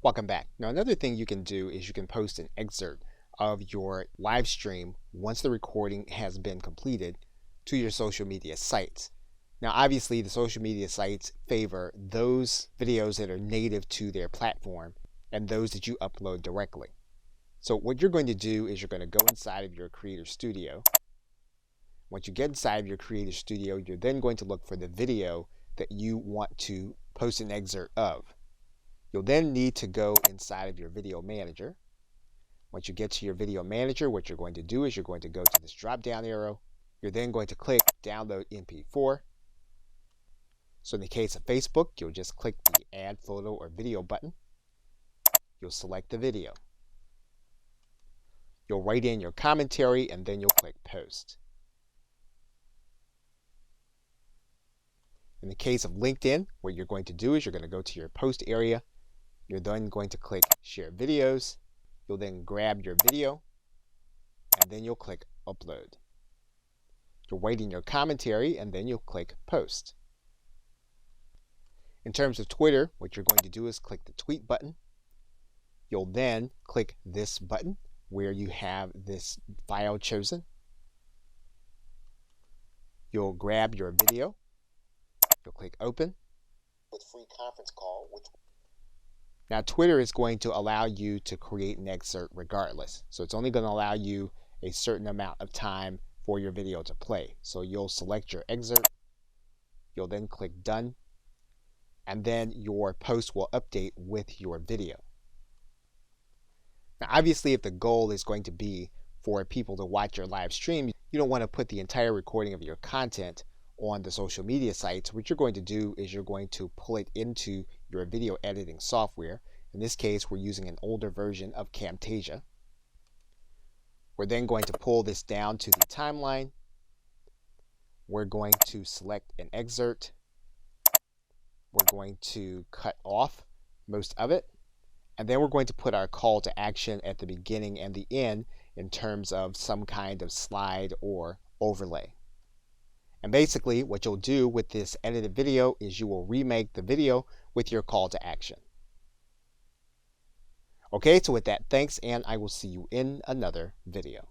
Welcome back. Now another thing you can do is you can post an excerpt of your live stream once the recording has been completed to your social media sites. Now obviously the social media sites favor those videos that are native to their platform and those that you upload directly. So what you're going to do is you're going to go inside of your Creator Studio. Once you get inside of your Creator Studio, you're then going to look for the video that you want to post an excerpt of. You'll then need to go inside of your video manager. Once you get to your video manager, what you're going to do is you're going to go to this drop down arrow. You're then going to click download MP4. So in the case of Facebook, you'll just click the add photo or video button. You'll select the video. You'll write in your commentary and then you'll click post. In the case of LinkedIn, what you're going to do is you're going to go to your post area. You're then going to click share videos. You'll then grab your video and then you'll click upload. You'll write in your commentary and then you'll click post. In terms of Twitter, what you're going to do is click the tweet button. You'll then click this button where you have this file chosen. You'll grab your video. You'll click open with free conference call. Now Twitter is going to allow you to create an excerpt regardless. So it's only going to allow you a certain amount of time for your video to play. So you'll select your excerpt. You'll then click done. And then your post will update with your video. Now obviously if the goal is going to be for people to watch your live stream, you don't want to put the entire recording of your content on the social media sites. What you're going to do is you're going to pull it into your video editing software. In this case, we're using an older version of Camtasia. We're then going to pull this down to the timeline. We're going to select an excerpt. We're going to cut off most of it. And then we're going to put our call to action at the beginning and the end in terms of some kind of slide or overlay. And basically what you'll do with this edited video is you will remake the video with your call to action. Okay, so with that, thanks, and I will see you in another video.